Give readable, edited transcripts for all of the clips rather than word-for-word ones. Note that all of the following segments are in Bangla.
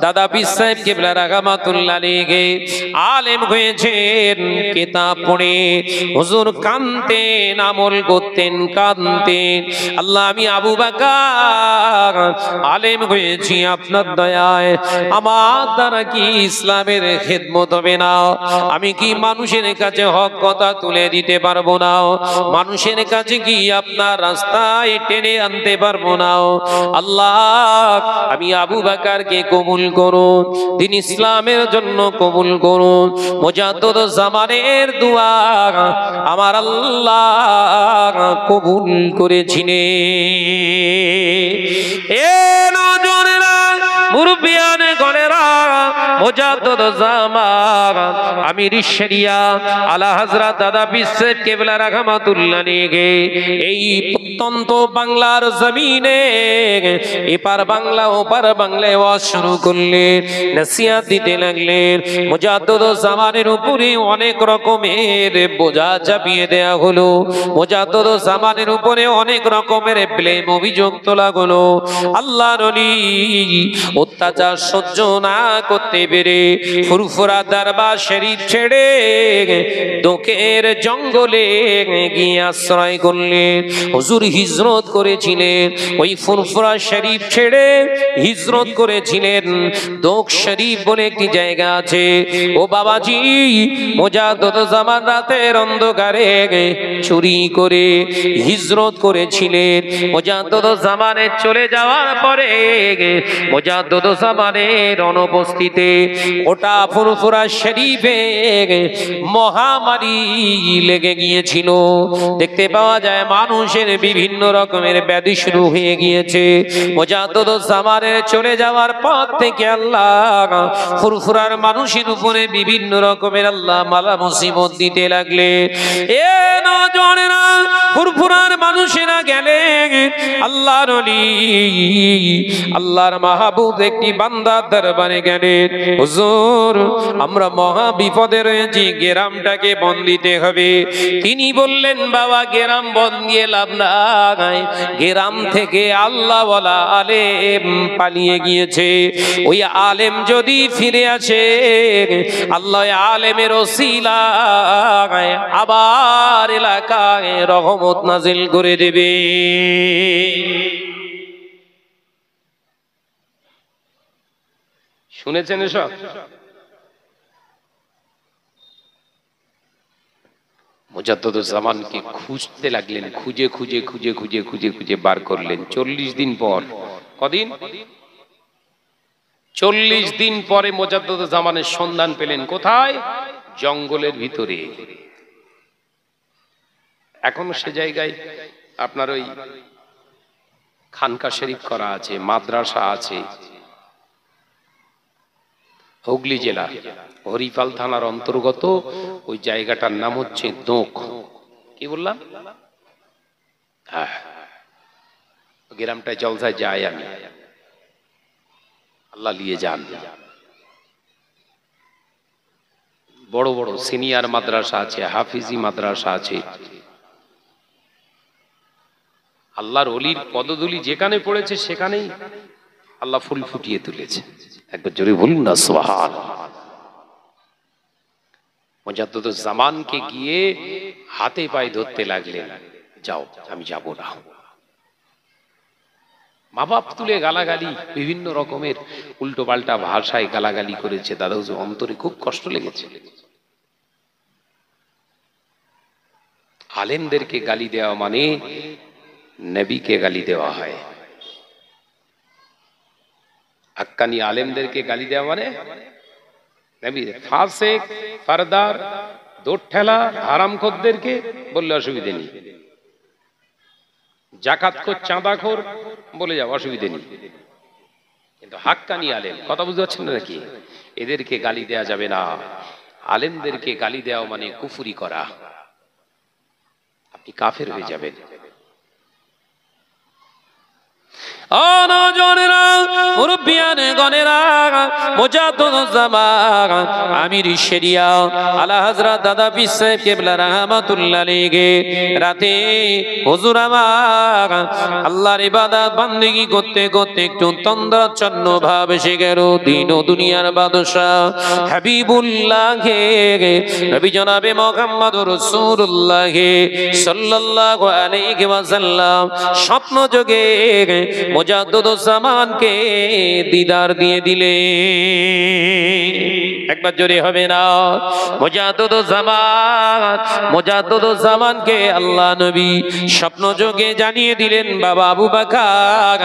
দাদা পীর সাহেব কিবলা রাহমাতুল্লাহ আলাইহি আলেম হয়েছেন, কিতাব পড়ে হুজুর কাঁদতেন, আমল করতেন, কাঁদতেন। আল্লাহ আমি আবু বকর আলেম হয়েছি আপনার দয়ায়, আমার দ্বারা কি ইসলামের খেদমত হবে না? আমি কি মানুষের কাছে হক কথা তুলে দিতে পারবো না? মানুষের কাছে কি আপনার রাস্তায় টেনে আনতে পারবো না? আল্লাহ আমি আবু বকরকে কবুল করুন, দিন ইসলামের জন্য কবুল করুন। মুজাদ্দিদ জামানের দোয়া আমার আল্লাহ কবুল করেছিলেন। এ নজরেরা মুরব্বিয়ান গণেরা, মুজাদ্দিদ জামান আমির শরিয়া আলা হযরত দাদা পীর সাহেব কিবলা রাহমাতুল্লাহ আলাইহি এই প্রত্যন্ত বাংলার জমিনে এপার বাংলা ওপার বাংলায় ওয়াজ শুরু করলেন, নসিহত দিতে লাগলেন। মুজাদ্দিদ জামানের উপরে অনেক রকমের বোঝা চাপিয়ে দেয়া হলো, মুজাদ্দিদ জামানের উপরে অনেক রকমের ব্লেম অভিযোগ তোলা হলো। আল্লাহর ওলি অত্যাচার সহ্য না করতে পেরে ফুরফুরা দরবার শরীফ ছেড়ে দোকের জঙ্গলে গিয়ে আশ্রয় করলেন। হুজুর হিজরত করেছিলেন, ওই ফুরফুরা শরীফ ছেড়ে হিজরত করেছিলেন। দোক শরীফ বলে একটি জায়গা আছে। ও বাবাজি, মুজাদ্দিদ জামান রাতের অন্ধকারে চুরি করে হিজরত করেছিলেন। মুজাদ্দিদ জামানের চলে যাওয়ার পরে মুজাদ্দিদ জামানের অনুপস্থিতিতে ওটা ফুরফুরা শরীফে মহামারী লেগে গিয়েছিল। দেখতে পাওয়া যায় মানুষের বিভিন্ন রকমের ব্যাধি শুরু হয়ে গিয়েছে। মুজাদ্দিদ জামানের চলে যাওয়ার পর থেকে আল্লাহ ফুরফুরার মানুষের উপরে বিভিন্ন রকমের আল্লাহ মালা মুসিবত দিতে লাগলে। এ নজরেরা ফুরফুরার মানুষেরা গেলে আল্লাহর ওলি আল্লাহর মাহবুব একটি বান্দার দরবারে গেলেন। হুজুর আমরা মহা বিপদে রয়েছি, গ্রামটাকে বন্ধ দিতে হবে। তিনি বললেন বাবা গ্রাম বন্ধ দিয়ে লাভ নাই, গ্রাম থেকে আল্লাহওয়ালা আলেম পালিয়ে গিয়েছে। ওই আলেম যদি ফিরে আসে আল্লাহ আলেমের ওসিলায় আবার এলাকায় রহমত নাজিল করে দেবে। শুনেছেন এসব? মুজাদ্দিদ জামানকে খুঁজতে লাগলেন, খুঁজে খুঁজে খুঁজে খুঁজে খুঁজে খুঁজে বার করলেন। 40 দিন পর, কদিন? 40 দিন পরে মুজাদ্দিদ জামানের সন্ধান পেলেন। কোথায়? জঙ্গলের ভিতরে। এখনো সে জায়গায় আপনার ওই খানকা শরীফ করা আছে, মাদ্রাসা আছে। হুগলি জেলা হরিপাল থানার অন্তর্গত ওই জায়গাটার নাম হচ্ছে দোক। কি বললাম? গ্রামটায় জলসায় যাই আমি, আল্লাহ নিয়ে যান। বড় বড় সিনিয়র মাদ্রাসা আছে, হাফিজি মাদ্রাসা আছে। আল্লাহর ওলির পদধূলি যেখানে পড়েছে সেখানেই আল্লাহ ফুল ফুটিয়ে তুলেছে। একবার জোরে বলুন না সুবহানাল্লাহ। মুজাদ্দিদ জামানকে গিয়ে হাতে পায়ে ধরতে লাগলেন, যাও আমি যাব না। মা বাপ তুলে গালাগালি, বিভিন্ন রকমের উল্টো পাল্টা ভাষায় গালাগালি করেছে। দাদা হুজুর অন্তরে খুব কষ্ট লেগেছে। আলেমদেরকে গালি দেওয়া মানে নবীকে গালি দেওয়া হয়। হাক্কানি আলেমদেরকে গালি দেওয়া মানে নবী। ফাসিক, ফারদার, দোঠেলা, হারামখোরদেরকে বললে অসুবিধে নেই। জাকাতখোর, চাঁদাখোর বলে যাও, অসুবিধে নেই। কিন্তু হাক্কানি আলেম, কথা বুঝতে পারছেন না নাকি? এদেরকে গালি দেওয়া যাবে না। আলেমদেরকে গালি দেওয়া মানে কুফরি করা, আপনি কাফের হয়ে যাবেন। ও নওজোয়ানেরা, মুরব্বিয়ানে গণেরা, মুজাদ্দিদুজ্জামান আমির শরিয়া আলা হযরত দাদা পীর সাহেব কিবলা রাহমাতুল্লাহ আলাইহি রাতে হুজুর আমার আল্লাহর ইবাদত বান্দেগি করতে করতে একটু তন্দ্রাচ্ছন্ন ভাব এসে গেল। দিন ও দুনিয়ার বাদশা হাবিবুল্লাহ নবী জনাবে মুহাম্মদুর রাসূলুল্লাহ সাল্লাল্লাহু আলাইহি ওয়াসাল্লাম স্বপ্ন যোগে মুজাদ্দিদুজ্জামানকে দিদার দিয়ে দিলে। একবার জোরে হবে না? মুজাদ্দিদুজ্জামানকে আল্লাহ নবী স্বপ্ন যোগে জানিয়ে দিলেন, বাবা আবু বকর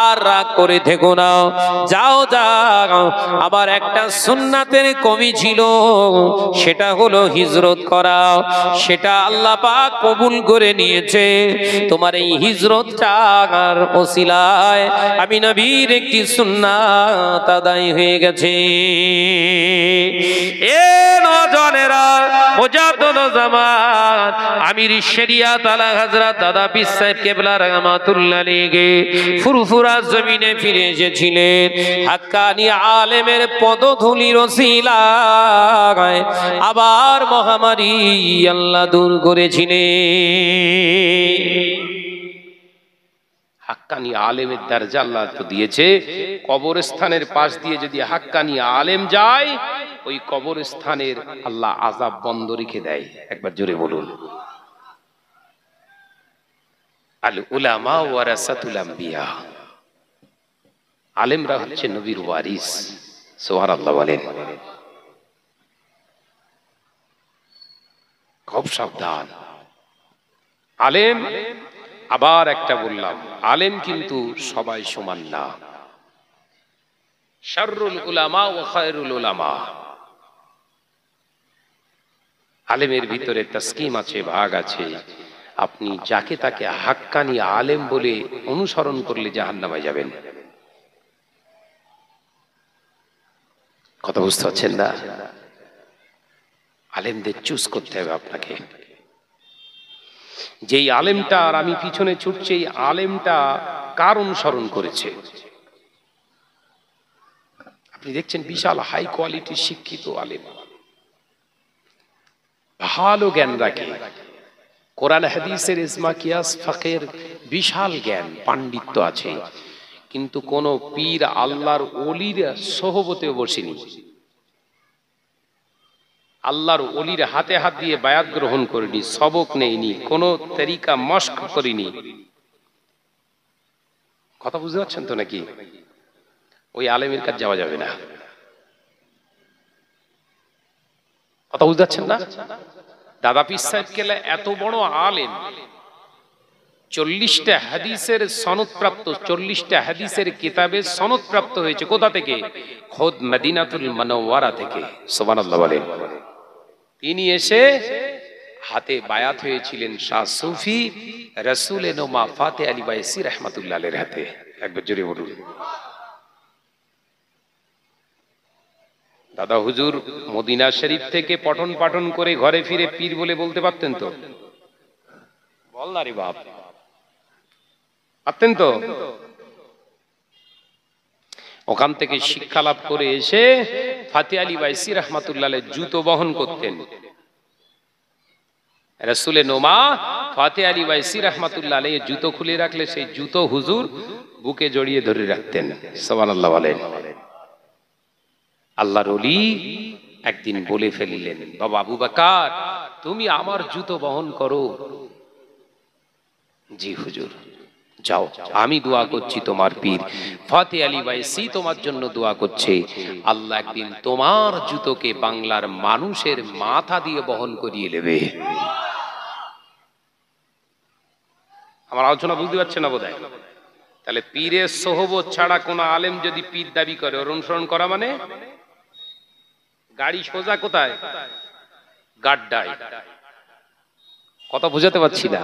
আর রাগ করে থেকো না, যাও যাও। আবার একটা সুন্নাতের কমি ছিল, সেটা হলো হিজরত করা। সেটা আল্লাহ পাক কবুল করে নিয়েছে। তোমার এই হিজরতটার ওসিলায় আমি নবীর একটি সুন্নাত আদায় হয়ে গেছে। এ নওজোয়ানেরা, মুজাদ্দিদুজ্জামান আমির শরিয়াত আলা হযরত দাদা পীর সাহেব কিবলা রাহমাতুল্লাহ আলাইহি ফুরফুরা জমিনে ফিরে এসেছিলেন। হাক্কানি আলেমের পদধূলির ওসিলায় আবার মহামারী আল্লাহ দূর করেছিলেন। হাক্কানি আলেমের দরজা আল্লাহ তো দিয়েছে। কবরস্থানের পাশ দিয়ে যদি হাক্কানি আলেম যায়, ওই কবরস্থানের আল্লাহ আযাব বন্ধ রেখে দেয়। একবার জোরে বলুন, আল উলামা ওয়ারাসাতুল আম্বিয়া। আলেমরা হচ্ছে নবীর ওয়ারিস। সুবহানাল্লাহ বলেন। খুব সাবধান আলেম। আবার একটা বললাম, আলেম কিন্তু সবাই সমান না। শাররুল উলামা ওয়া খায়রুল উলামা। আলেমের ভিতরে তাসকিম আছে, ভাগ আছে। আপনি যাকে তাকে হাক্কানি আলেম বলে অনুসরণ করলে জাহান্নামে যাবেন। কথা বুঝতে পারছেন না? আলেমদের চুজ করতে হবে আপনাকে। যেই আলেমটা আর আমি পিছনে ছুটছি, এই আলেমটা কার অনুসরণ করেছে? আপনি দেখছেন বিশাল হাই কোয়ালিটির শিক্ষিত আলেম, ভালো জ্ঞান রাখে, কোরআন হাদিসের ইজমা কিয়াস ফাকের বিশাল জ্ঞান পাণ্ডিত্য আছে, কিন্তু কোন পীর আল্লাহর ওলির সোহবতেও বসেনি, আল্লাহর ওলির হাতে হাত দিয়ে বায়াত গ্রহণ করিনি, সবক নেইনি, কোন তরিকা মশক করিনি। কথা বুঝতে পারছেন তো নাকি? ওই আলেমের কাছে যাওয়া যাবে না। কথা বুঝতে পারছেন না? দাদা পীর সাহেব কেলা এত বড় আলেম, 40টা হাদিসের সনদপ্রাপ্ত, 40টা হাদিসের কিতাবে সনদপ্রাপ্ত হয়েছে। কোথা থেকে? খোদ মদিনাতুল মুনাওয়ারা থেকে। সুবহানাল্লাহ বলেন। তিনি এসে হাতে বায়াত হয়েছিলেন শাহ সুফি রাসূলে নোমা ফাতে আলী বাইসি রাহমাতুল্লাহ আলাইহির হাতে। একবার জোরে বলুন। দাদা হুজুর মদিনা শরীফ থেকে পঠন পাঠন করে ঘরে ফিরে পীর বলে বলতে পারতেন তো? বল না রে বাপ, পারতেন তো? ওখান থেকে শিক্ষা লাভ করে এসে ফাতে আলী বাইসি রাহমাতুল্লাহ আলাইহি জুতো বহন করতেন। রাসূলে নোমা ফাতে আলী বাইসি রাহমাতুল্লাহ আলাইহি জুতো খুলে রাখলে সেই জুতো হুজুর বুকে জড়িয়ে ধরে রাখতেন। সুবহানাল্লাহ বলেন। আল্লাহর ওলি একদিন বলে ফেললেন, বাবা আবু বকর তুমি আমার জুতো বহন করো। জি হুজুর। যাও, আমি দোয়া করছি তোমার পীর ফাতে আলী বাইসি তোমার জন্য দোয়া করছে, আল্লাহ একদিন তোমার জুতোকে বাংলার মানুষের মাথা দিয়ে বহন করিয়ে নেবে। আমার আলোচনা বুঝতে পারছে না বোধহয়? তাহলে পীরের সোহবত ছাড়া কোন আলেম যদি পীর দাবি করে, ওর অনুসরণ করা মানে গাড়ি সোজা কোথায়? গাড্ডায়। কথা বুঝাতে পারছি না?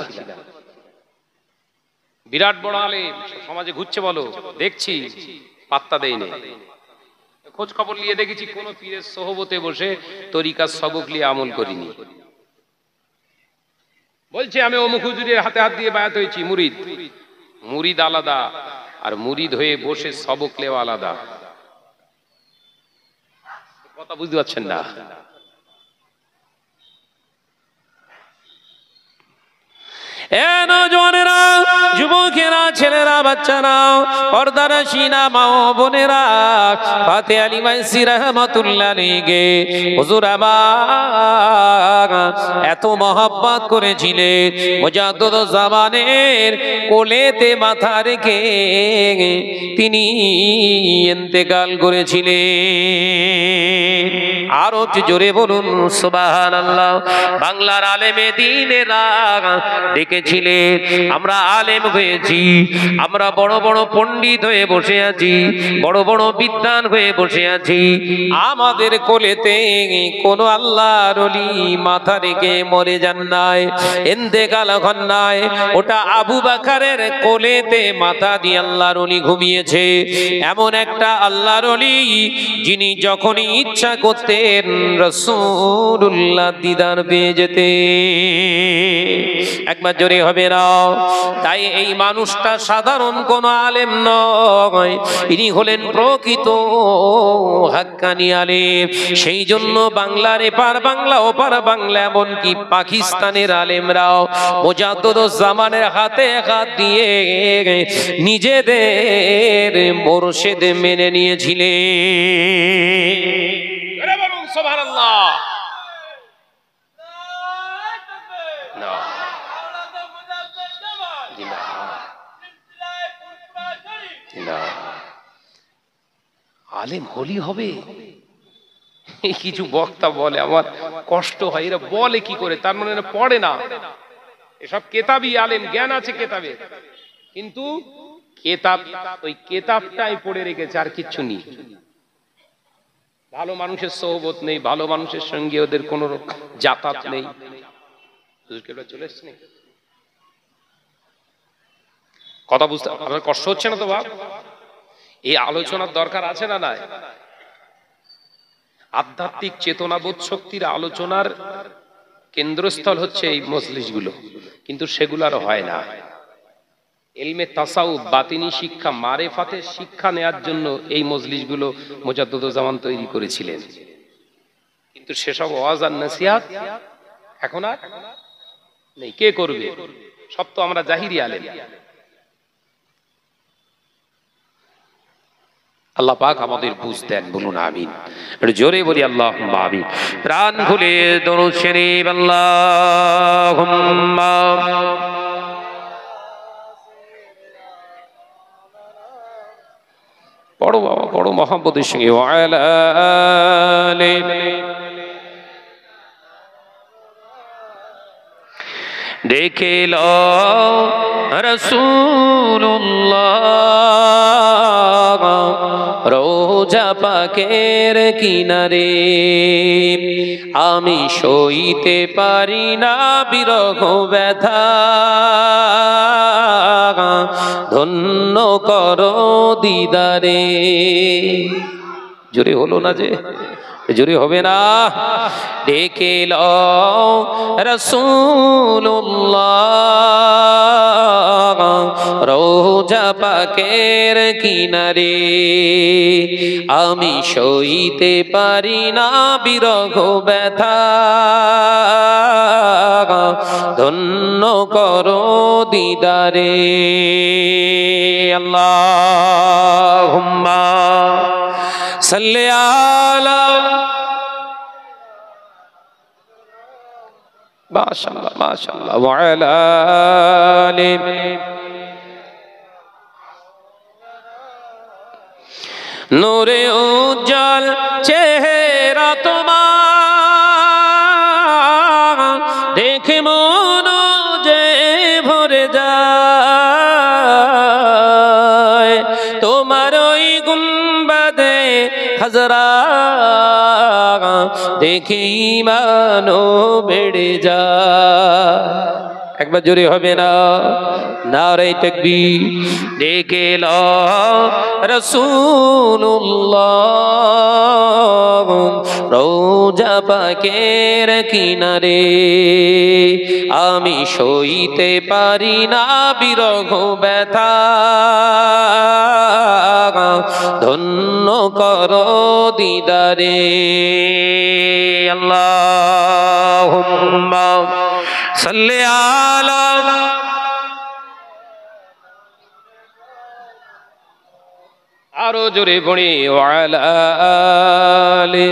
বিরাট বড় আলেম সমাজে ঘুরছে, বলো দেখছি, পাত্তা দেয় না। খোঁজ খবর নিয়ে দেখেছি কোন পীরের সোহবতে বসে তরিকার সবক নিয়ে আমল করিনি। বলছে আমি অমুক হুজুরের হাতে হাত দিয়ে বায়াত হয়েছি। মুরিদ, মুরিদ আলাদা আর মুরিদ হয়ে বসে সবক নেওয়া আলাদা। কথা বুঝতে পারছেন না? নওজওয়ানেরা, যুবকেরা, ছেলেরা, বাচ্চারা, পর্দানশীনা মা ও বোনেরা, ফাতে আলী মাইসি রহমাতুল্লাহ আলাইহি হুজুর আমার এত মহব্বত করেছিলেন, মুজাদ্দিদ জামানের কোলেতে মাথা রেখে তিনি ইন্তেকাল করেছিলেন। আরো জোরে বলুন সুবহানাল্লাহ। বাংলার আলেমে দ্বীনেরা দেখেছিলেন, আমরা আলেম হয়েছি, আমরা বড় বড় পণ্ডিত হয়ে বসে আছি, বড় বড় বিদ্বান হয়ে বসে আছি, আমাদের কোলেতে কোন আল্লাহর ওলি মাথা রেখে মরে যান নাই, ইন্তেকাল হন নাই। ওটা আবু বকরের কোলেতে মাথা দিয়ে আল্লাহর ওলি ঘুমিয়েছে। এমন একটা আল্লাহর ওলি যিনি যখনই ইচ্ছা করতেন রাসূলুল্লাহ দিদার পেয়ে যেতেন। একবার জোরে হবে না? তাই এই মানুষটা সাধারণ কোন আলেম নয়, ইনি হলেন প্রকৃত হাক্কানি আলেম। সেই জন্য বাংলার এপার বাংলা ওপার বাংলা, এমনকি পাকিস্তানের আলেমরাও মুজাদ্দিদ জামানের হাতে হাত দিয়ে নিজেদের মুর্শিদ মেনে নিয়েছিলেন। বলুন সুবহানাল্লাহ। আলেম হলি হবে, কিছু বক্তা বলে, আমার কষ্ট হয়, এরা বলে কি করে, তার মানে পড়ে না। এসব কেতাবি আলেম, জ্ঞান আছে কেতাবে, কিন্তু কেতাব ওই কেতাবটাই পড়ে রেখেছে, আর কিচ্ছু নেই। ভালো মানুষের সোহবত নেই, ভালো মানুষের সঙ্গে ওদের কোনো যাতায়াত নেই। চলে এসছে নাকি? কথা বুঝতে আপনার কষ্ট হচ্ছে না তো বাপ? এই আলোচনার দরকার আছে না নাই? আধ্যাত্মিক চেতনাবোধ শক্তির আলোচনার কেন্দ্রস্থল হচ্ছে এই মজলিসগুলো, কিন্তু সেগুলো আর হয় না। ইলমে তাসাউফ, বাতিনি শিক্ষা, মারেফাতের শিক্ষা নেয়ার জন্য এই মজলিসগুলো মুজাদ্দিদ জামান তৈরি করেছিলেন, কিন্তু সেসব ওয়াজ আর নসিহত এখন আর নেই। কে করবে? সব তো আমরা জাহিরি আলেম। আল্লাহ পাক আমাদের বুঝ দেন, বলুন আমিন। একটু জোরে বলি আল্লাহুম্মা আমিন। প্রাণ খুলে দরুদ শরীফ আল্লাহুম্মা। পড়ো বাবা, পড়ো মুহাম্মদের সঙ্গে ওয়া আলা আলিহি। দেখে লো রাসূলুল্লাহ রোজা পাকের কিনারে, আমি সইতে পারি না বিরহ ব্যথা, ধন্য করো দিদারে। জোরে হলো না যে? জোরে হবে না? ডেকে লও রাসূলুল্লাহ রোজা পাকের কিনারে, আমি সইতে পারি না বিরহ ব্যথা, ধন্য করো দিদারে। আল্লাহুম্মা সাল্লি আলা। মাশাআল্লাহ মাশাআল্লাহ। ওয়া আলা আলিহি। নূরে উজ্জ্বল চেহারা তোমার, দেখে মন যে ভরে যায়, তোমার ওই গুম্বাদে হাজরা দেখে ঈমানও বেড়ে যায়। একবার জোরে হবে না? নারে তাকবীর। ডেকে লও রাসূলুল্লাহ রোজা পাকের কিনারে, আমি সইতে পারি না বিরহ ব্যথা, ধন্য করো দিদারে। আল্লাহুম্মা সাল্লি আলা, আরো জোরে পড়ি, ওয়ালা আলি।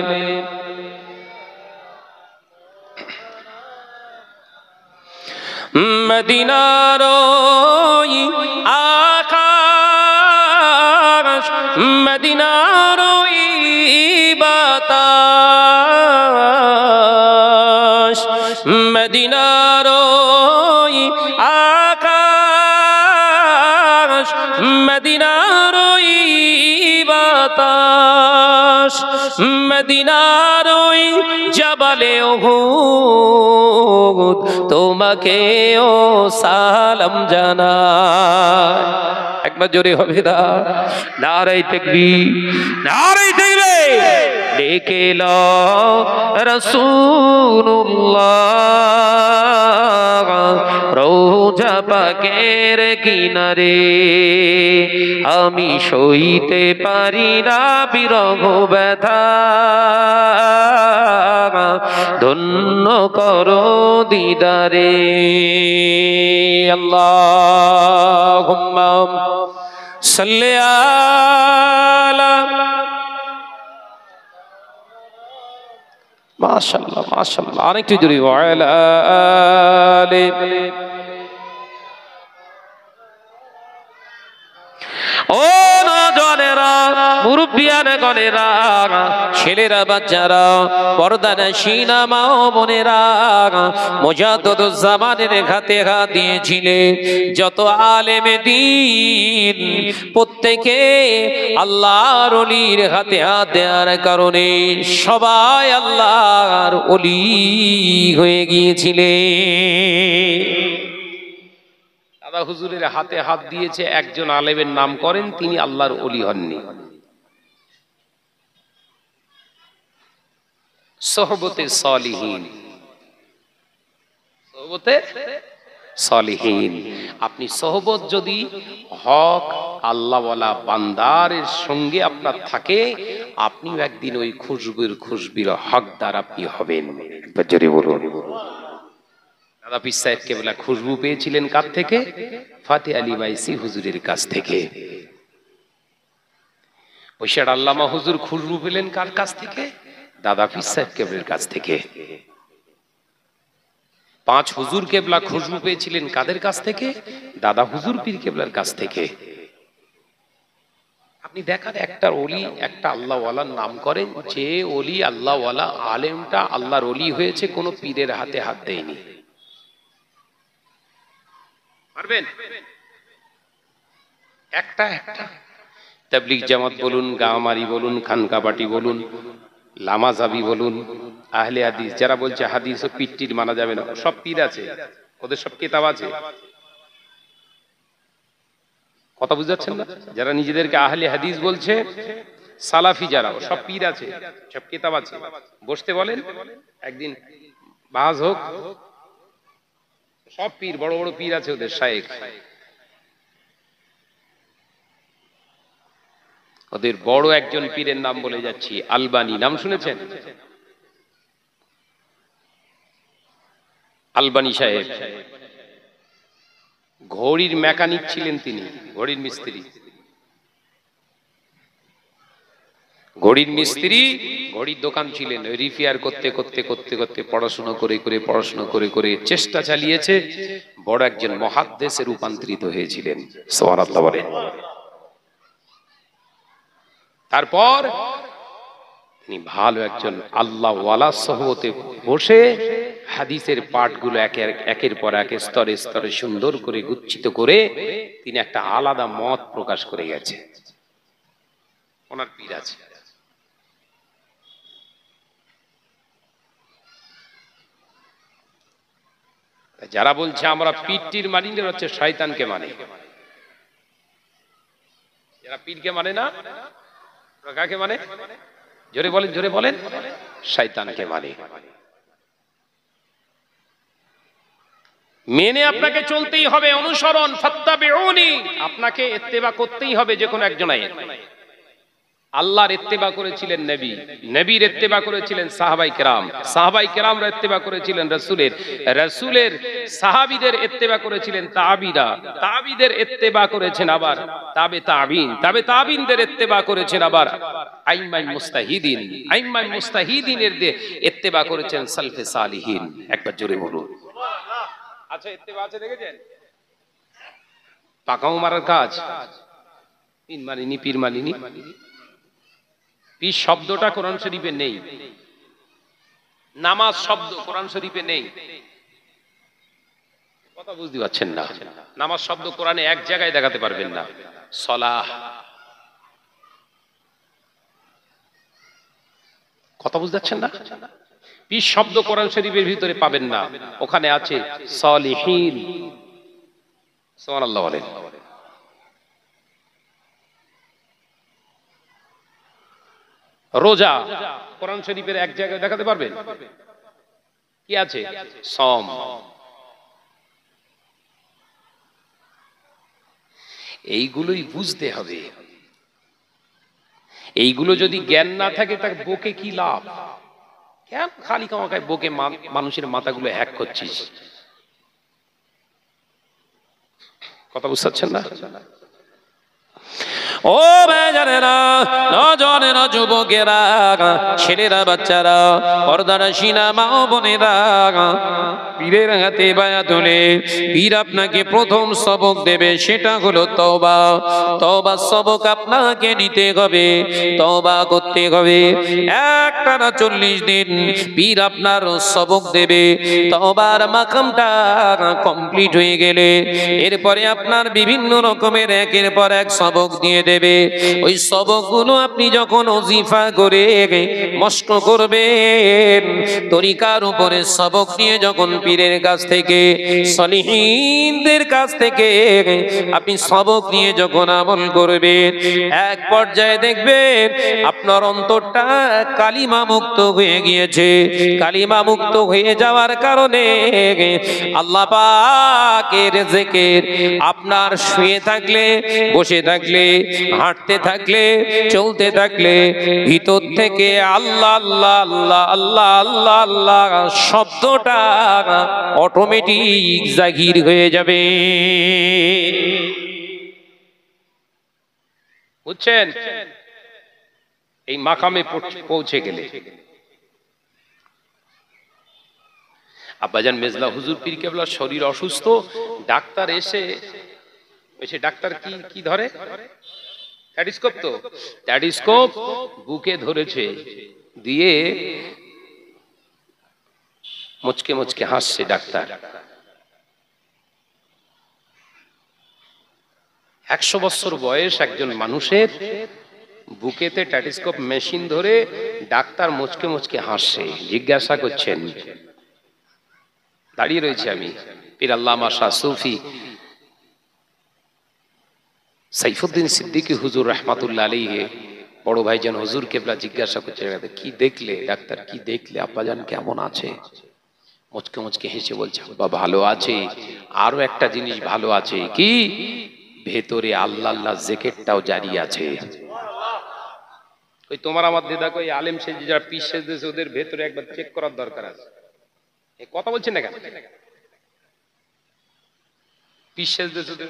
মদিনার ওই আকাশ, মদিনার ওই বাতাস, মদিনার ওই আকাশ, মদিনার ওই বাতাস, মদিনার ওই জবালে উহুদ তোমাকে ও সালাম জানায়। একবার জোরে হবে না? নারায়ে তাকবীর, নারায়ে তাকবীর। ডেকে লো রাসূলুল্লাহ রওজা পাকের কিনারে, আমি সইতে পারি না বিরহ ব্যথা, ধন্য করো দিদারে। আল্লাহুম্মা সাল্লি আলা, মাশাআল্লাহ মাশাআল্লাহ, আরেকটু জোরে, ওয়ালা আলি। ও নজনেরা, মুরব্বিয়ান গনেরা, ছেলেরা বাচ্চারা, পর্দানশীনা মা ও বোনেরা, মুজাদ্দিদুজ্জামানের হাতে হাত দিয়েছিলেন যত আলেমে দ্বীন, প্রত্যেকে আল্লাহর ওলির হাতে হাত দেওয়ার কারণে সবাই আল্লাহর ওলি হয়ে গিয়েছিলেন। দাদা হুজুরের হাতে হাত দিয়েছে একজন আলেমের নাম করেন, তিনি আল্লাহর ওলি হননি। সোহবতে সলিহিন, সোহবতে সলিহিন। আপনি সোহবত যদি হক আল্লাহওয়ালা বান্দারের সঙ্গে আপনার থাকে, আপনিও একদিন ওই খুশবির হকদার আপনি হবেন। একবার জোরে বলুন। দাদা পীর সাহেব কেবলা খুশবু পেয়েছিলেন কার থেকে? ফাতে আলী মাইসি হুজুরের কাছ থেকে। বৈশাখ আল্লামা হুজুর খুশবু পেলেন কার কাছ থেকে? দাদা পীর সাহেব কেবলের কাছ থেকে। পাঁচ হুজুর কেবলা খুশবু পেয়েছিলেন কাদের কাছ থেকে? দাদা হুজুর পীর কেবলার কাছ থেকে। আপনি দেখান একটা ওলি, একটা আল্লাহওয়ালার নাম করেন, যে ওলি আল্লাহওয়ালা আলেমটা আল্লাহর ওলি হয়েছে, কোন পীরের হাতে হাত দেয়নি। পারবেন? একটা একটা তাবলীগ জামাত বলুন, গামারি বলুন, খানকাবাটি বলুন, লামাজাবি বলুন, আহলে হাদিস যারা বলছে হাদিস ও পীর মানা যাবে না, সব পীর আছে, ওদের সব কিতাব আছে। কথা বুঝাচ্ছেন না? যারা নিজেদেরকে আহলে হাদিস বলছে, সালাফি যারা, সব পীর আছে, সব কিতাব আছে। বসতে বলেন, একদিন বাজ হোক, সব পীর, বড় বড় পীর আছে ওদের, শায়েখ। ওদের বড় একজন পীরের নাম বলে যাচ্ছি, আলবানী, নাম শুনেছেন? আলবানী সাহেব ঘড়ির মেকানিক ছিলেন, তিনি ঘড়ির মিস্ত্রি। ঘড়ির মিস্ত্রি, ঘড়ির দোকান ছিলেন, রিপেয়ার করতে করতে করতে করতে পড়াশোনা করে চেষ্টা চালিয়েছে, বড় একজন মুহাদ্দিসে রূপান্তরিত হয়েছিলেন। সুবহানাল্লাহ বলেন। তারপর তিনি ভালো একজন আল্লাহওয়ালা সোহবতে বসে হাদিসের পাঠগুলো একের পর এক স্তরে স্তরে সুন্দর করে গুচ্ছিত করে তিনি একটা আলাদা মত প্রকাশ করে গেছে। ওনার পীর আছে। যারা বলছে আমরা পীরটির মানি না, হচ্ছে শয়তানকে মানে। যারা পীরকে মানে না, কাকে মানে? জোরে বলেন, জোরে বলেন। শয়তানকে মানে। মেনে আপনাকে চলতেই হবে, অনুসরণ, ফাত্তাবিউনি, আপনাকে ইত্তেবা করতেই হবে যে কোনো একজনের। আল্লাহর ইত্তেবা করেছিলেন নবী, নবীর ইত্তেবা করেছিলেন সাহাবায়ে কেরাম, সাহাবায়ে কেরামরা ইত্তেবা করেছিলেন রাসূলের, রাসূলের সাহাবীদের ইত্তেবা করেছিলেন তাবিরা, তাবিদের ইত্তেবা করেছেন আবার তাবে তাবিন, তাবে তাবিনদের ইত্তেবা করেছেন আবার আইম্মায়ে মুস্তাহিদিন, আইম্মায়ে মুস্তাহিদিনের ইত্তেবা করেছেন সালফে সালিহিন। একবার জোরে বলুন সুবহানাল্লাহ। আচ্ছা, ইত্তেবা আছে দেখেছেন? পাকাও মারার কাজ, পীর মালিনী, পীর মালিনী, পীর শব্দটা কোরআন শরীফে নেই, নামাজ শব্দ কোরআন শরীফে নেই। কথা বুঝতে পারছেন না? নামাজ শব্দ কোরআনে এক জায়গায় দেখাতে পারবেন না। সলাহ, কথা বুঝতে পারছেন না? পীর শব্দ কোরআন শরীফের ভিতরে পাবেন না, ওখানে আছে সালিহিন। সুবহানাল্লাহ বলেন। রোজা কোরআন শরীফের এক জায়গায় দেখাতে পারবেন? কি আছে? সম। এইগুলোই বুঝতে হবে। এইগুলো যদি জ্ঞান না থাকে তার বকে কি লাভ? কেন খালি কামাকায় বকে মানুষের মাথাগুলো হ্যাক করছিস? কথা বুঝতে পারছেন না? ও ভাইজানেরা, নজনেরা, যুবকেরা, ছেলেরা, বাচ্চারা, পর্দানশীলা মা ও বোনেরা, পীরের হাতে বায়া তুলে পীর আপনাকে প্রথম সবক দেবে, সেটা হলো তওবা। তওবার সবক আপনাকে নিতে হবে, তওবা করতে হবে। একটানা 40 দিন পীর আপনার সবক দেবে। তওবার মাকামটা কমপ্লিট হয়ে গেলে এরপরে আপনার বিভিন্ন রকমের একের পর এক সবক দিয়ে দেবে। ওই সবকগুলো আপনি যখন ওজিফা করে মস্ক করবেন, তরিকার উপরে সবক নিয়ে যখন পীরের কাছ থেকে, সলিহিনদের কাছ থেকে আপনি সবক নিয়ে যখন আমল করবেন, এক পর্যায়ে দেখবেন আপনার অন্তরটা কালিমা মুক্ত হয়ে গিয়েছে। কালিমা মুক্ত হয়ে যাওয়ার কারণে আল্লাহ পাকের জিকির আপনার শুয়ে থাকলে, বসে থাকলে, হাঁটতে থাকলে, চলতে থাকলে ভিতর থেকে আল্লাহ আল্লাহ আল্লাহ আল্লাহ আল্লাহ আল্লাহ শব্দটা অটোমেটিক জাহির হয়ে যাবে। বুঝছেন? এই মাকামে পৌঁছে গেলে আব্বাজান মেজলা হুজুর পীর কেবলার শরীর অসুস্থ, ডাক্তার এসে ডাক্তার কি ধরে? স্ট্যাথোস্কোপ। তো স্ট্যাথোস্কোপ বুকে ধরেছে, দিয়ে মুচকে মুচকে হাসছে ডাক্তার। 100 বছর বয়স একজন মানুষের বুকেতে স্ট্যাথোস্কোপ মেশিন ধরে ডাক্তার মুচকে মুচকে হাসছে। জিজ্ঞাসা করছেন, দাঁড়িয়ে রয়েছে আমি, পীর আল্লামা শাহ সুফি সাইফুদ্দিন সিদ্দিকী হুজুর রাহমাতুল্লাহ আলাইহি বড় ভাইজান হুজুর কেবলা জিজ্ঞাসা করছে, কি দেখলে ডাক্তার, কি দেখলে? আব্বাজান কেমন আছে? মুচকে মুচকে হেসে বলছে, আব্বা ভালো আছে, আরো একটা জিনিস ভালো আছে। কি? ভেতরে আল্লাহ আল্লাহ জিকিরটাও জারি আছে। ওই তোমার আমার দিদা কই আলেম সেজে যারা পীর সেজেছে ওদের ভেতরে একবার চেক করার দরকার আছে। এই কথা বলছেন না কেন? পীর সেজেছে ওদের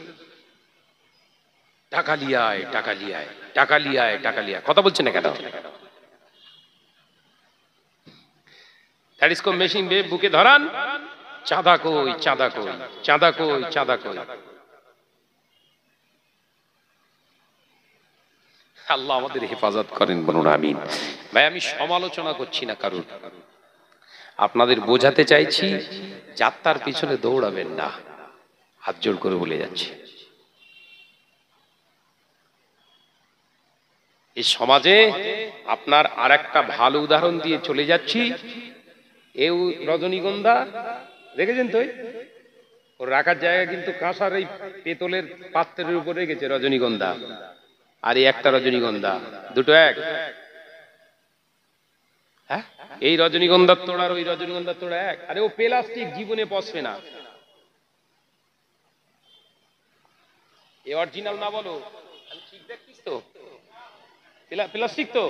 টাকা লিয়ায়, টাকা লিয়ায়, টাকা লিয়ায়, টাকা লিয়ায়, কথা বলছেন না কেন? স্ট্যাথোস্কোপ মেশিন বুকে ধরান, চাঁদা কই, চাঁদা কই, চাঁদা কই, চাঁদা কই। আল্লাহ আমাদের হেফাজত করেন, বলুন আমিন। ভাই আমি সমালোচনা করছি না কারুর, আপনাদের বোঝাতে চাইছি যাত্রার পিছনে দৌড়াবেন না, হাত জোড় করে বলে যাচ্ছি। এই সমাজে আপনার আর একটা ভালো উদাহরণ দিয়ে চলে যাচ্ছি। এই রজনীগন্ধা দেখেছেন তো? ওর রাখার জায়গা কিন্তু কাঁসার এই পেতলের পাত্রের উপর রেখেছে রজনীগন্ধা, আর এই একটা রজনীগন্ধা, দুটো এক? হ্যাঁ, এই রজনীগন্ধার তোড়ার ওই রজনীগন্ধার তোড়া এক? আরে ও প্লাস্টিক, জীবনে পচবে না। এ অরিজিনাল না বলো, আমি ঠিক দেখছিস তো, প্লাস্টিক তো।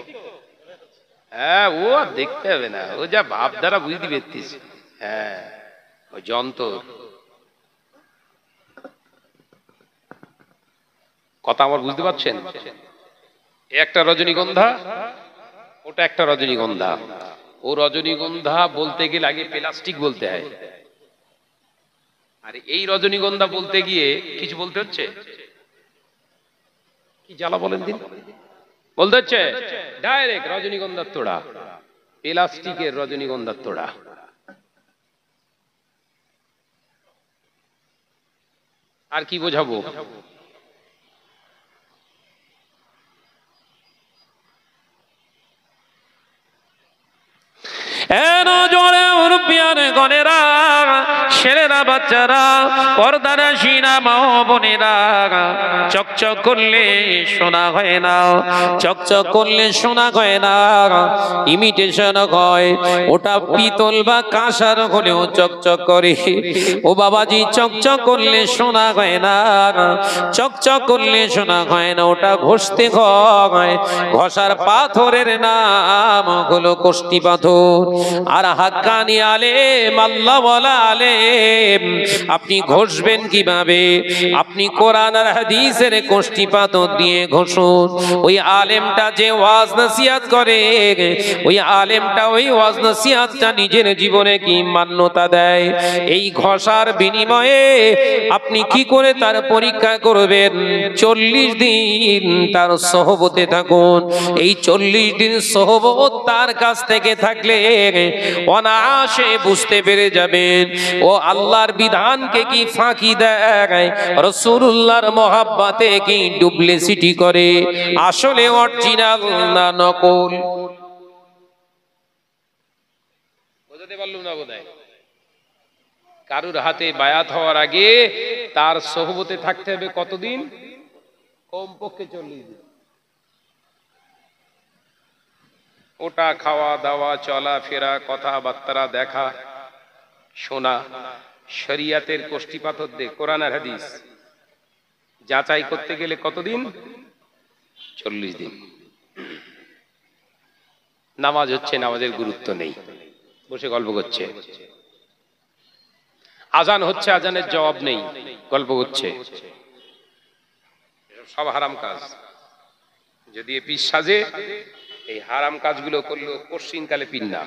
হ্যাঁ, ও আর দেখতে হবে না, ও যা ভাব দ্বারা বুঝতে পারতিস। হ্যাঁ, ওই যন্ত্র। কথা আমার বুঝতে পারছেন? একটা রজনীগন্ধা, ওটা একটা রজনীগন্ধা। ও রজনীগন্ধা বলতে গেলে আগে প্লাস্টিক বলতে হয়, আর এই রজনীগন্ধা বলতে গিয়ে কিছু বলতে হচ্ছে। কি জ্বালা বলেন দিন, বলতে হচ্ছে ডাইরেক্ট রজনীগন্ধার তোড়া, প্লাস্টিকের রজনীগন্ধার তোড়া। আর কি বোঝাবো? ছেলেরা বাচ্চারা পর্দারা সিনা মা বোনেরা, চকচক করলে শোনা হয় না, চকচক করলে শোনা হয় না, ইমিটেশন হয়। ওটা পিতল বা কাঁসার হলেও চকচক করে। ও বাবাজি, চকচক করলে শোনা হয় না, চকচক করলে শোনা হয় না, ওটা ঘষতে হয়। ঘষার পাথরের নাম হলো কষ্টি পাথর। আর হাক্কানি আলেম, আল্লাহওয়ালা আলেম, আপনি ঘষবেন কিভাবে? আপনি কোরআন আর হাদিসের কষ্টি পাথর দিয়ে ঘষুন। ওই আলেমটা যে ওয়াজ নসিহত করে, ওই আলেমটা ওই ওয়াজ নসিহতটা নিজের জীবনে কি মান্যতা দেয়? এই ঘষার বিনিময়ে আপনি কি করে তার পরীক্ষা করবেন? 40 দিন তার সহবতে থাকুন। এই 40 দিন সহবত তার কাছ থেকে থাকলে অনায়াসে বুঝতে পেরে যাবেন ও আল্লাহর বিধানকে কি ফাঁকি দেয়, রাসূলুল্লাহর মহাব্বতে কি ডুপ্লিসিটি করে, আসলে অরিজিনাল না নকল। বুঝতে পারলুম না বোধহয়। কারুর হাতে বায়াত হওয়ার আগে তার সহবতে থাকতে হবে কতদিন? কমপক্ষে 40 দিন। ওটা খাওয়া দাওয়া, চলা ফেরা, কথাবার্তা, দেখা শোনা, শরিয়াতের কষ্টি পাথর দিয়ে কোরআন আর হাদিস যাচাই করতে গেলে কতদিন? 40 দিন। নামাজ হচ্ছে, নামাজের গুরুত্ব নেই, বসে গল্প করছে। আজান হচ্ছে, আজানের জবাব নেই, গল্প করছে। সব হারাম কাজ। যদি এ পীর সাজে, এই হারাম কাজগুলো করলো পশ্চিমকালে পীর না।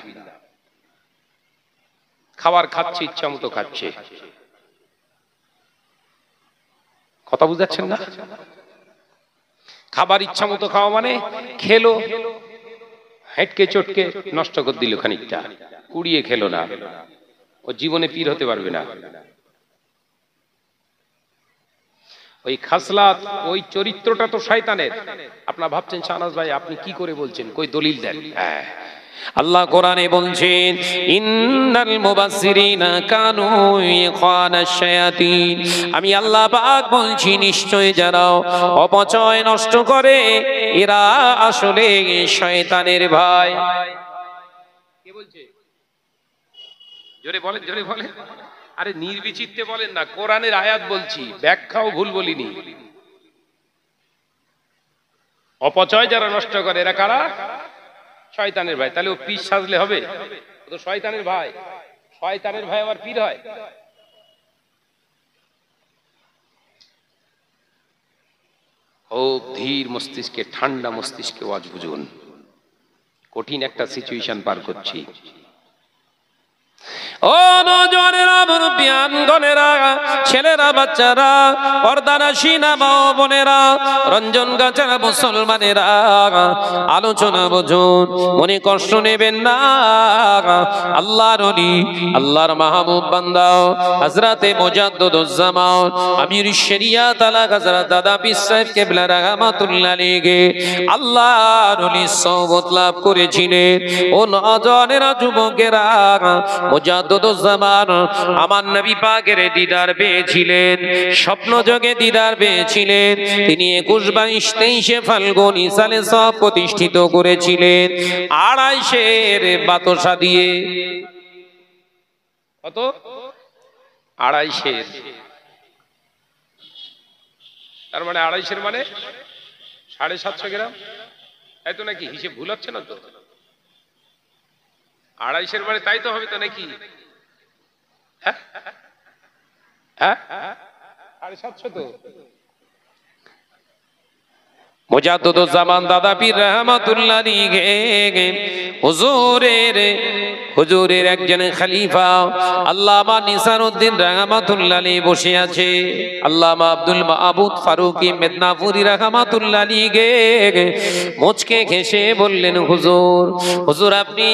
খাবার খাচ্ছে, ইচ্ছা মতো খাচ্ছে। কথা বুঝাচ্ছেন না? খাবার ইচ্ছা মতো খাওয়া মানে খেলো, হেঁটকে চটকে নষ্ট করে দিল খানিকটা, কুড়িয়ে খেলো না, ও জীবনে পীর হতে পারবে না। ওই খাসলাত, ওই চরিত্রটা তো শয়তানের। আপনারা ভাবছেন শাহনাজ ভাই আপনি কি করে বলছেন, কই দলিল দেন? আল্লাহ কোরআনে বলছেন, ইন্নাল মুবাসসিরিনা কানু ইখওয়ানাশ শায়াতিন। আমি আল্লাহ পাক বলছি, নিশ্চয় যারা অপচয় নষ্ট করে এরা আসলে শয়তানের ভাই। কে বলছে? জোরে বলেন, জোরে বলেন। আরে নির্বিচিত্তে বলেন না, কোরআনের আয়াত বলছি, ব্যাখ্যাও ভুল বলিনি। অপচয় যারা নষ্ট করে এরা কারা? শয়তানের ভাই। তাহলে ও পীর সাজলে হবে? ও তো শয়তানের ভাই। শয়তানের ভাই আবার পীর হয়? ও ধীর মস্তিষ্কে, ঠান্ডা মস্তিষ্কে ওয়াজ বুঝুন। কঠিন একটা সিচুয়েশন পার করছি। ও নওজোয়ানেরা, মুরব্বিয়ান গণেরা, ছেলেরা বাচ্চারা, পর্দারা সিনা মা বোনেরা, রঞ্জন গাছারা মুসলমানেরা, আলোচনা বুঝুন, মনে কষ্ট নেবেন না। আল্লাহর ওলি, আল্লাহর মাহবুব বান্দা হযরতে মুজাদ্দিদুজ্জামান আমির শরিয়াত আলা হযরত দাদা পীর সাহেব কিবলা রাহমাতুল্লাহ আলাইহি আল্লাহর ওলি সোহবত লাভ করেছিলেন। ও নওজোয়ানেরা, যুবকেরা, মুজাদ্দিদুজ্জামান আমার নবী পাকের দিদার পেয়েছিলেন, স্বপ্ন যোগে দিদার পেয়েছিলেন। তিনি 21, 22, 23 ফাল্গুন সালে সব প্রতিষ্ঠিত করেছিলেন 250 বাতাসা দিয়ে। কত? 250। তার মানে 250 মানে 750 গ্রাম, তাই তো নাকি? হিসেব ভুল হচ্ছে না তো? 250 মানে তাই তো হবে তো নাকি? হ্যাঁ হ্যাঁ 750 তো। মুজাদ্দুদুজ্জামান দাদা পীর রহমাতুল্লাহ আলাইহি হুজুরের একজন খলিফা আল্লামা নিসারউদ্দিন রহমাতুল্লাহ আলাইহি বসে আছে। আল্লামা আব্দুল মাহবুব ফারুকী মেদনাপুরি রহমাতুল্লাহ আলাইহি মুচকে হেসে বললেন, হুজুর আপনি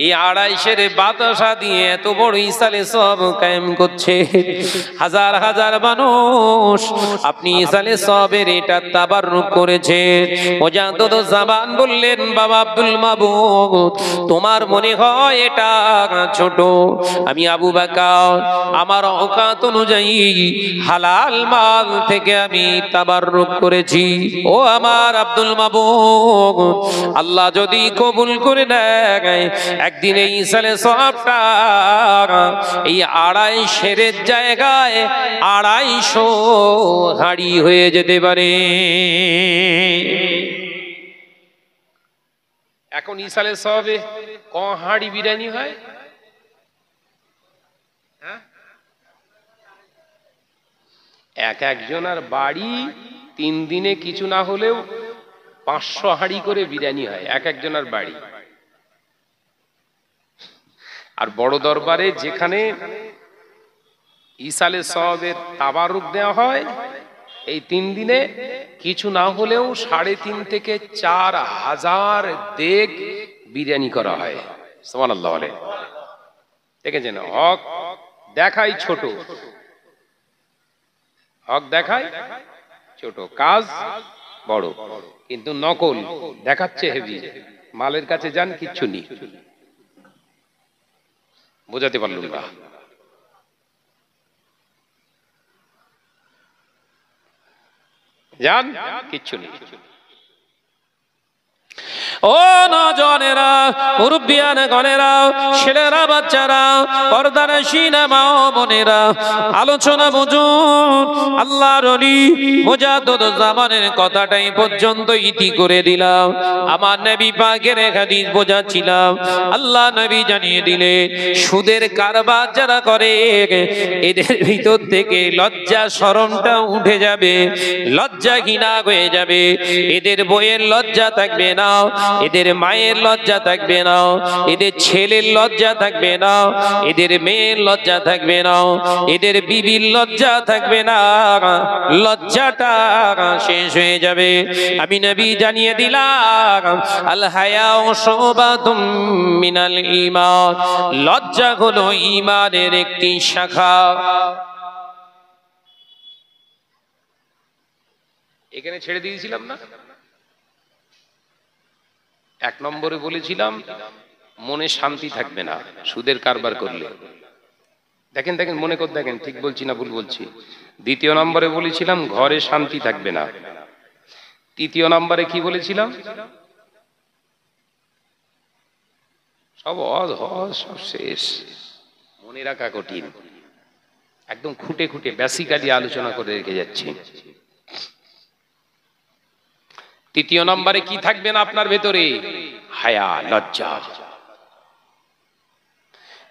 এই 250 বাতাসা দিয়ে এত বড় ইসালে সব কায়েম করছে, হাজার হাজার মানুষ আপনি ইসালে সবের এটা তাবাররুক করেছে। মুজাদ্দুদুজ্জামান বললেন, বাবা আব্দুল মাহবুব তোমার মনে হয় এটা ছোট, আমি আবু বকর আমার অকাত অনুযায়ী হালাল মাল থেকে আমি তাবাররুক করেছি। ও আমার আব্দুল মাহবুব, আল্লাহ যদি কবুল করে নেয় একদিন এই ইসালে সবটা এই 250 জায়গায় 250 হাড়ি হয়ে যেতে পারে। এখন ইসালে সবে ক হাঁড়ি বিরিয়ানি হয়? একজনের বাড়ি 3 দিনে কিছু না হলেও 500 হাঁড়ি করে বিরিয়ানি হয় একজনের বাড়ি। আর বড় দরবারে যেখানে ইসালে সবের তাবারুক দেওয়া হয়, এই 3 দিনে কিছু না হলেও 3.5 থেকে 4,000 দেগ বিরিয়ানি করা হয়। সুবহানাল্লাহ বলে। দেখেছেন, হক দেখাই ছোট, হক দেখায় ছোট, কাজ বড়, কিন্তু নকল দেখাচ্ছে হেভি। মালের কাছে যান, কিচ্ছু নেই। বোঝাতে পারলাম না? যান, কিচ্ছু নেই। ও নজনেরা, মুরব্বিয়ান গণেরা, ছেলেরা, বাচ্চারা, পর্দার সিনেমা বোনেরা, আলোচনা বুঝুন। আল্লাহর ওলি মুজাদ্দুদুজ্জামানের কথাটাই পর্যন্ত ইতি করে দিলাম। আমার নবী পাকের হাদিস বোঝাচ্ছিলাম। আল্লাহ নবী জানিয়ে দিলে সুদের কারবার যারা করে এদের ভিতর থেকে লজ্জা শরমটা উঠে যাবে, লজ্জা ঘৃণা হয়ে যাবে। এদের বইয়ের লজ্জা থাকবে না, এদের মায়ের লজ্জা থাকবে না, এদের ছেলের লজ্জা থাকবে না, এদের মেয়ের লজ্জা থাকবে না, এদের বিবির লজ্জা থাকবে না। লজ্জাটা শেষ হয়ে যাবে। আমি নবী জানিয়ে দিলাম, আল হায়াউ শুবাতুম মিনাল ঈমান, লজ্জা হলো ঈমানের একটি শাখা। এখানে ছেড়ে দিয়েছিলাম না? 1 নম্বরে বলেছিলাম মনে শান্তি থাকবে না সুদের কারবার করলে। দেখেন দেখেন, মনে করে দেখেন ঠিক বলছি না ভুল বলছি। 2 নম্বরে বলেছিলাম ঘরে শান্তি থাকবে না। 3 নম্বরে কি বলেছিলাম? সব সব শেষ, মনে রাখা কঠিন। একদম খুঁটে খুঁটে বেসিক্যালি আলোচনা করে রেখে যাচ্ছি। 3 নম্বরে কি থাকবে না আপনার ভেতরে? হায়া, লজ্জা।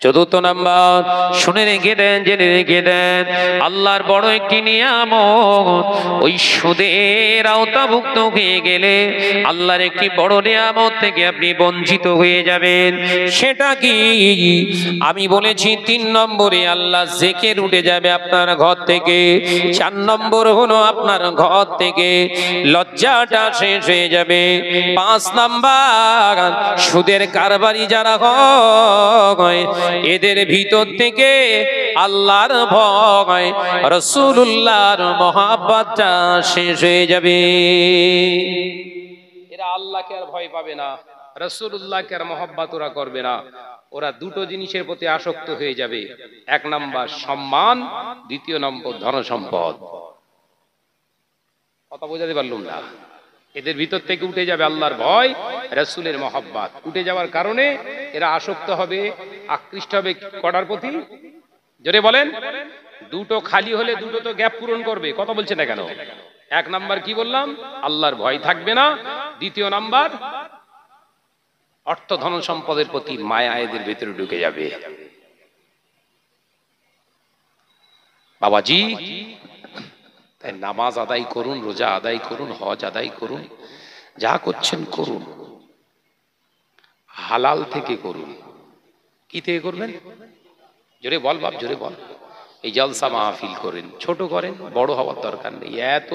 4 নম্বর, শুনে রেখে দেন, জেনে রেখে দেন, আল্লাহর বড় একটি নিয়ামত। ওই সুদের আওতাভুক্ত হয়ে গেলে আল্লাহর একটি বড় নিয়ামত থেকে আপনি বঞ্চিত হয়ে যাবেন। সেটা কি? আমি বলেছি 3 নম্বরে আল্লাহ জেকের উঠে যাবে আপনার ঘর থেকে। 4 নম্বর হলো আপনার ঘর থেকে লজ্জাটা শেষ হয়ে যাবে। 5 নম্বর, সুদের কারবারি যারা হয় এদের ভিতর থেকে আল্লাহর ভয়, রাসূলুল্লাহর মহব্বতটা শেষ হয়ে যাবে। এরা আল্লাহকে আর ভয় পাবে না, রাসূলুল্লাহকে আর মহব্বত ওরা করবে না। ওরা 2টো জিনিসের প্রতি আসক্ত হয়ে যাবে। 1 নম্বর সম্মান, 2 নম্বর ধন সম্পদ। কথা বোঝাতে পারলাম না? এদের ভিতর থেকে উঠে যাবে আল্লাহর ভয়, রাসূলের মহব্বত। উঠে যাওয়ার কারণে এরা আসক্ত হবে, আকৃষ্ট হবে করার প্রতি। জোরে বলেন। 2টো খালি হলে 2টো তো গ্যাপ পূরণ করবে। কথা বলছে না কেন? এক নাম্বার কি বললাম? আল্লাহর ভয় থাকবে না। দ্বিতীয় নাম্বার, অর্থ ধন সম্পদের প্রতি মায়া এদের ভেতরে ঢুকে যাবে। বাবাজি, তাই নামাজ আদায় করুন, রোজা আদায় করুন, হজ আদায় করুন, যা করছেন করুন, হালাল থেকে করুন। কি থেকে করবেন? জোরে বল বাপ, জোরে বল। এই জলসা মাহফিল করেন, ছোট করেন, বড় হওয়ার দরকার নেই। এত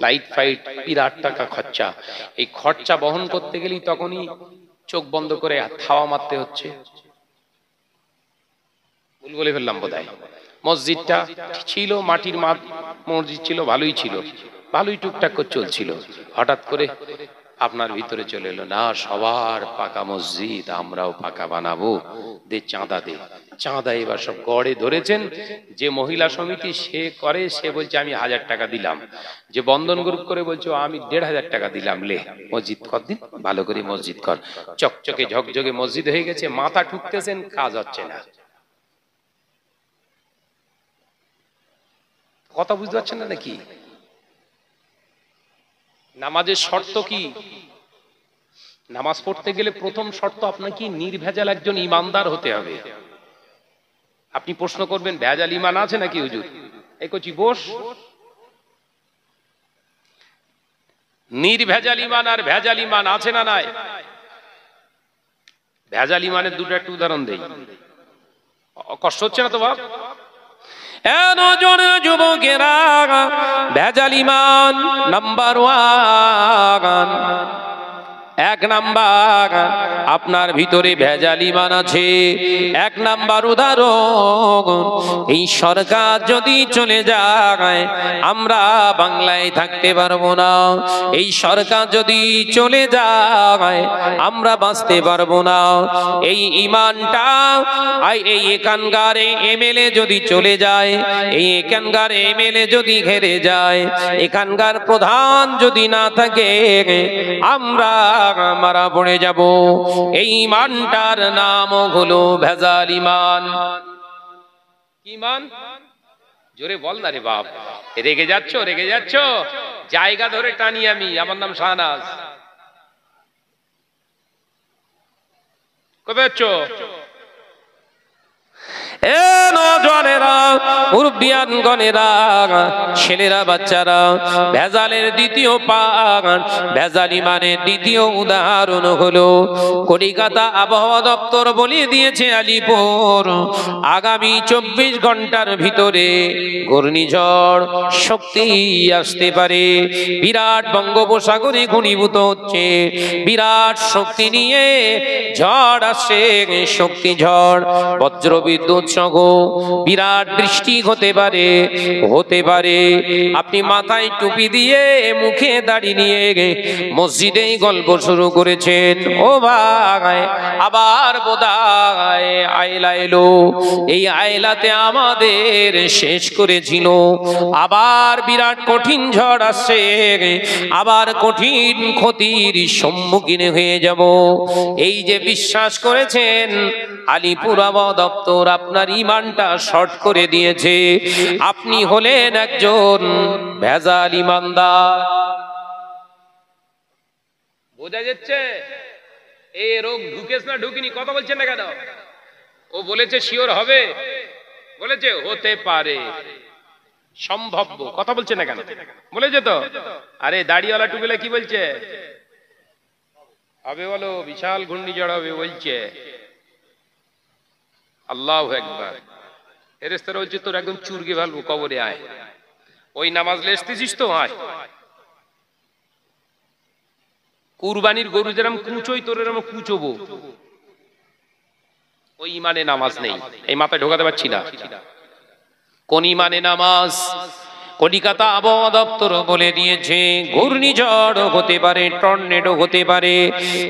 লাইট ফাইট বিরাট টাকা খরচা, এই খরচা বহন করতে গেলেই তখনই চোখ বন্ধ করে থাওয়া মারতে হচ্ছে। ভুল বলে ফেললাম বোধহয়। মসজিদটা ছিল মাটির মসজিদ ছিল, ভালোই ছিল, ভালোই টুকটাক করে চলছিল। হঠাৎ করে আপনার ভিতরে চলে এলো, না সবার পাকা মসজিদ, আমরাও পাকা বানাবো, দে চাঁদা দে। চাঁদা এবার সব গড়ে ধরেছেন। যে মহিলা সমিতি সে করে, সে বলছে আমি 1000 টাকা দিলাম। যে বন্ধন গ্রুপ করে বলছে আমি 1500 টাকা দিলাম, লে মসজিদ কর দিন, ভালো করে মসজিদ কর। চকচকে ঝকঝকে মসজিদ হয়ে গেছে, মাথা ঠুকতেছেন, কাজ হচ্ছে না। কথা বুঝতে পারছেন না নাকি? নামাজের শর্ত কি? নামাজ পড়তে গেলে প্রথম শর্ত আপনাকে নির্ভেজাল একজন ইমানদার হতে হবে। আপনি প্রশ্ন করবেন ভেজাল ইমান আছে নাকি হুজুর? এই কচি বস। নির্ভেজাল ইমান আর ভেজাল ইমান আছে না নাই? ভেজাল ইমানের দুটো একটা উদাহরণ দেই। কষ্ট হচ্ছে না তো বাপ? যুবকেরা, ভেজাল ইমান নাম্বার 1। এক নাম্বার, আপনার ভিতরে ভেজাল ইমান আছে। এক নাম্বার উদাহরণ, এই সরকার যদি চলে যায় আমরা বাংলায় থাকতে পারবো না। এই সরকার যদি চলে যায় আমরা বাঁচতে পারবো না। এই ইমানটা এই এখানকার এমএলএ যদি চলে যায়, এই এখানকার এমএলএ যদি ঘেরে যায়, এখানকার প্রধান যদি না থাকে, আমরা মারা পড়ে যাব। এই ইমানটার নাম হলো ভেজাল ইমান। ইমান জোরে বল না রে বাপ। রেগে যাচ্ছ, রেগে যাচ্ছ? জায়গা ধরে টানি আমি। আমার নাম শাহনাজ। কোথায় যাচ্ছ? এ নওজোয়ানেরা, মুরব্বিয়ানগণেরা, ছেলেরা, বাচ্চারা, ভেজালের দ্বিতীয় পাঠ, ভেজাল ইমানের দ্বিতীয় উদাহরণ হলো কলিকাতা আবহাওয়া দপ্তর বলে দিয়েছে আলিপুর আগামী 24 ঘন্টার ভিতরে ঘূর্ণিঝড় শক্তি আসতে পারে। বিরাট বঙ্গোপসাগরে ঘনীভূত হচ্ছে, বিরাট শক্তি নিয়ে ঝড় আসছে, শক্তি ঝড়, বজ্রবিদ্যুৎ সহ বিরাট বৃষ্টি হতে পারে, হতে পারে। আপনি মাথায় টুপি দিয়ে মুখে দাড়ি নিয়ে মসজিদে গল্প শুরু করেছেন, ও ভাই আবার বোধহয় আইলা এলো, এই আইলাতে আমাদের শেষ করেছিল, আবার বিরাট কঠিন ঝড় আসছে, আবার কঠিন ক্ষতির সম্মুখীন হয়ে যাব। এই যে বিশ্বাস করেছেন, আলিপুর আবহাওয়া দপ্তর আপনার ইমানটা শর্ট করে দিয়েছে। আপনি হলেন একজন ভেজাল ইমানদার। বোঝা যাচ্ছে? এই রোগ ঢুকেছ না ঢুকিনি? কথা বলছেন না কেন? ও বলেছে শিওর হবে, বলেছে হতে পারে, সম্ভাব্য। কথা বলছে না কেন? বলেছে তো। আরে দাড়িওয়ালা টুপিলা কি বলছে? হবে বলো, বিশাল ঘূর্ণিঝড় হবে বলছে। আল্লাহু আকবার। ফেরেশতারা বলছে তোর একদম চুরকে ফেলবো, কবরে আয়। ওই নামাজ লেসতেছিস তো আয়। কুরবানির গরু যেরকম কুচোই, তোর এরকম কুচোবো। ওই ইমানে নামাজ নেই, এই মাথায় ঢোকাতে পারছি না। কোন ইমানে নামাজ? কলিকাতা আবহাওয়া দপ্তর বলে দিয়েছে ঘূর্ণিঝড় হতে পারে, টর্নেডো হতে পারে,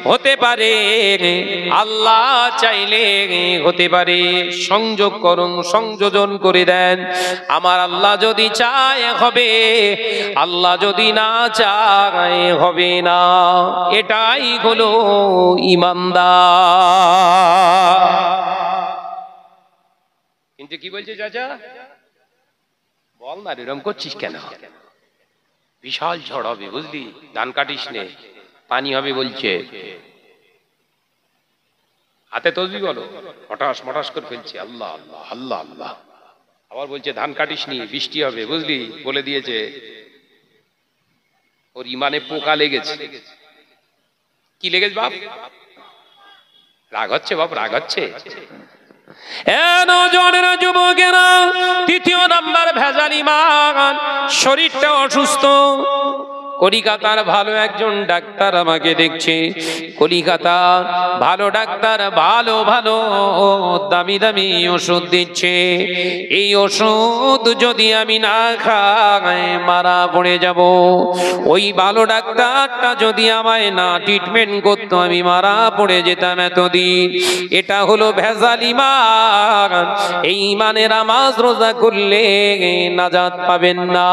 হতে পারে, আল্লাহ চাইলে হতে পারে। সংযোগ করুন, সংযোজন করে দেন। আমার আল্লাহ যদি চায় হবে, আল্লাহ যদি না চায় হবে না। এটাই হলো ইমানদার। কিন্তু কি বলছে চাচা? বল না, এরকম করছিস কেন? বিশাল ঝড় হবে, বুঝলি, ধান কাটিস নে, পানি হবে বলছে। হাতে তসবি বলো, হঠাৎ মঠাস করে ফেলছে, আল্লাহ আল্লাহ আল্লাহ আল্লাহ। আবার বলছে ধান কাটিস নি, বৃষ্টি হবে, বুঝলি, বলে দিয়েছে। ওর ইমানে পোকা লেগেছে। কি লেগেছে বাপ? রাগ হচ্ছে বাপ, রাগ হচ্ছে। নওজোয়ানেরা, যুবকেরা, তৃতীয় নাম্বার ভেজাল ঈমান। শরীরটা অসুস্থ। কলিকাতার ভালো একজন ডাক্তার আমাকে দেখছে। কলিকাতার ভালো ডাক্তার ভালো ভালো দামি দামি ওষুধ দিচ্ছে। এই ওষুধ যদি আমি না খাই মারা পড়ে যাব। ওই ভালো ডাক্তারটা যদি আমায় না ট্রিটমেন্ট করতো আমি মারা পড়ে যেতাম এতদিন। এটা হলো ভেজাল ঈমান। এই ঈমানের নামাজ রোজা করলে নাজাত পাবেন না।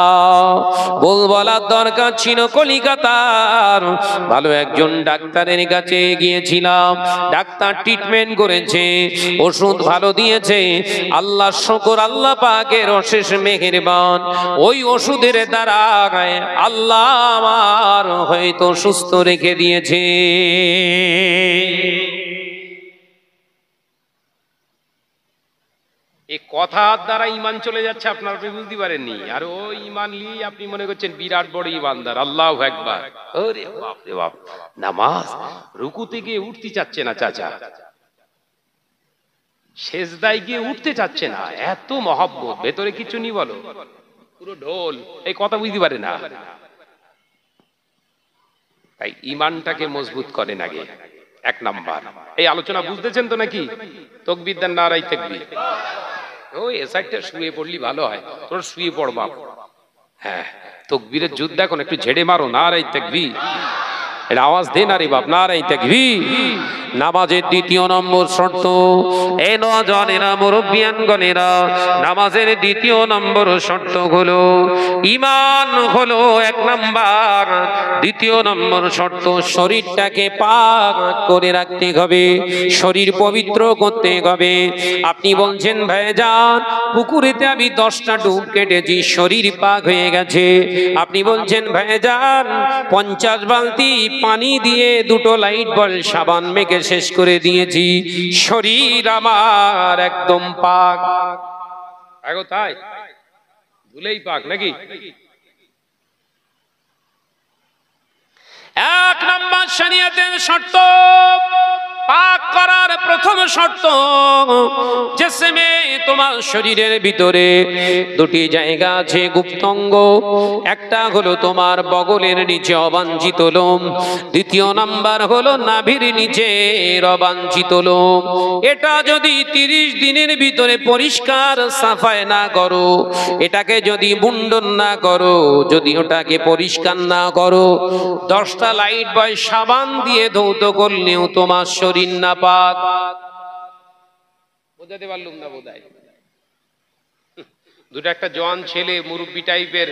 বলার দরকার ছিল। কলিকাতার ভালো একজন ডাক্তারের কাছে গিয়েছিলাম। ডাক্তার ট্রিটমেন্ট করেছে, ওষুধ ভালো দিয়েছে। আল্লাহ শুকর, আল্লাহ পাকের অশেষ মেহেরবান। ওই ওষুধের দ্বারা আল্লাহ আমার হয়তো সুস্থ রেখে দিয়েছে। এই কথার দ্বারা ইমান চলে যাচ্ছে, আপনারা বুঝতে পারেননি। আর ওই ইমান নিয়ে আপনি মনে করছেন বিরাট বড় ইমানদার। আল্লাহু আকবার। ওরে বাপ রে বাপ, নামাজ রুকু থেকে উঠতে চাচ্ছে না চাচা, সেজদায় গিয়ে উঠতে চাচ্ছে না। এত মহব্বত, ভেতরে কিছু নি বলো, পুরো ঢোল। এই কথা বুঝতে পারে না। তাই ইমানটাকে মজবুত করেন আগে, এক নাম্বার। এই আলোচনা বুঝতেছেন তো নাকি? তাকবীর দেন, নারায়ে তাকবীর। ওই এসাইডটা শুয়ে পড়লি ভালো হয়, তোর শুয়ে পড় বাপ। হ্যাঁ, তাকবীরের যুদ্ধ এখন একটু ঝেড়ে মারো, নারায়ে তাকবীর। এর আওয়াজ দে না রে বাপ, নারায়ে তাকবীর। নামাজের দ্বিতীয় নম্বর শর্ত, এই নওজোয়ানেরা, মুরব্বিয়ানগণেরা, নামাজের দ্বিতীয় নম্বর শর্ত হলো ঈমান হলো এক নাম্বার। দ্বিতীয় নম্বর শর্ত, শরীরটাকে পাক করে রাখতে হবে, শরীর পবিত্র করতে হবে। আপনি বলছেন ভাইজান পুকুরেতে আমি 10টা ডুব কেটেছি, শরীর পাক হয়ে গেছে। আপনি বলছেন ভাইজান 50 বালতি পানি দিয়ে 2টো লাইট বল সাবান মেখে শেষ করে দিয়েছি, শরীর আমার একদম পাক। আগো তাই ভুলেই পাক নাকি? এক নম্বর শরীয়তের শর্ত, পাক করার প্রথম শর্ত, জিসমে তোমার শরীরের ভিতরে 2টি জায়গা আছে গুপ্তঙ্গ। একটা হলো তোমার বগলের নিচে অবাঞ্ছিত লোম, দ্বিতীয় নাম্বার হলো নাভির নিচে অবাঞ্ছিত লোম। এটা যদি 30 দিনের ভিতরে পরিষ্কার সাফাই না করো, এটাকে যদি মুন্ডন না করো, যদি ওটাকে পরিষ্কার না করো, 10টা লাইট বয় সাবান দিয়ে ধৌত করলেও তোমার শরীর নাপাক। বোঝাতে পারলুম না বোধহয়। দুটো একটা জওয়ান ছেলে মুরব্বী টাইপের,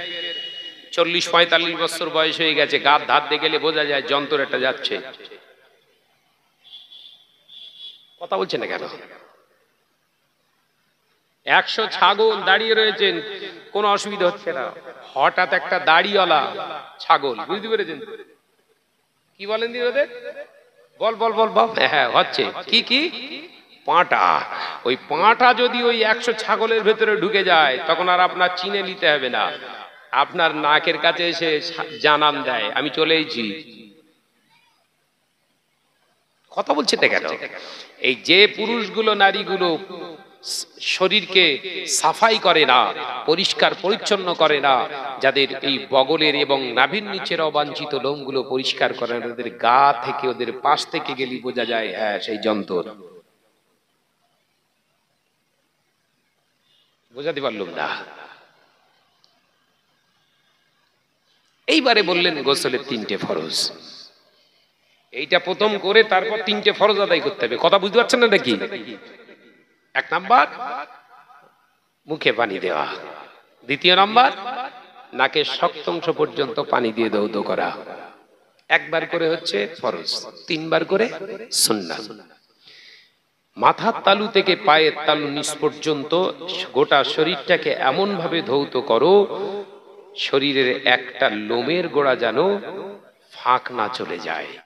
40-45 বছর বয়স হয়ে গেছে, গাত ধার দিয়ে গেলে বোঝা যায় যন্ত্র একটা যাচ্ছে। কথা বলছে না কেন? 100 ছাগল দাঁড়িয়ে রয়েছেন, কোনো অসুবিধা হচ্ছে না। হঠাৎ একটা দাড়িওয়ালা ছাগল, বুঝতে পেরেছেন? কি বলেন দিদি ওদের? বল বল বল বাপ। হ্যাঁ হচ্ছে কি কি পাঁটা। ওই পাঁটা যদি ওই 100 ছাগলের ভেতরে ঢুকে যায়, তখন আর আপনার চিনে নিতে হবে না, আপনার নাকের কাছে এসে জানান দেয় আমি চলে এসেছি। কথা বলছে না কেন? এই যে পুরুষগুলো নারীগুলো শরীরকে সাফাই করে না, পরিষ্কার পরিচ্ছন্ন করে না, যাদের এই বগলের এবং নাভির নিচের অবাঞ্ছিত লোমগুলো পরিষ্কার করে না, ওদের গা থেকে, ওদের পাশ থেকে গেলি বোঝা যায় হ্যাঁ সেই যন্ত্র। বোঝাতে পারলাম না? এইবারে বললেন গোসলের 3টে ফরজ। এইটা প্রথম করে তারপর 3টে ফরজ আদায় করতে হবে। কথা বুঝতে পারছেন না নাকি? 1 নাম্বার মুখে পানি দেওয়া, দ্বিতীয় নাম্বার নাকের শক্তাংশ পর্যন্ত পানি দিয়ে ধৌত করা। 1 বার করে হচ্ছে ফরজ, 3 বার করে সুন্নাত। মাথার তালু থেকে পায়ের তালু নিচ পর্যন্ত গোটা শরীরটাকে এমন ভাবে ধৌত করো শরীরের একটা লোমের গোড়া যেন ফাঁক না চলে যায়।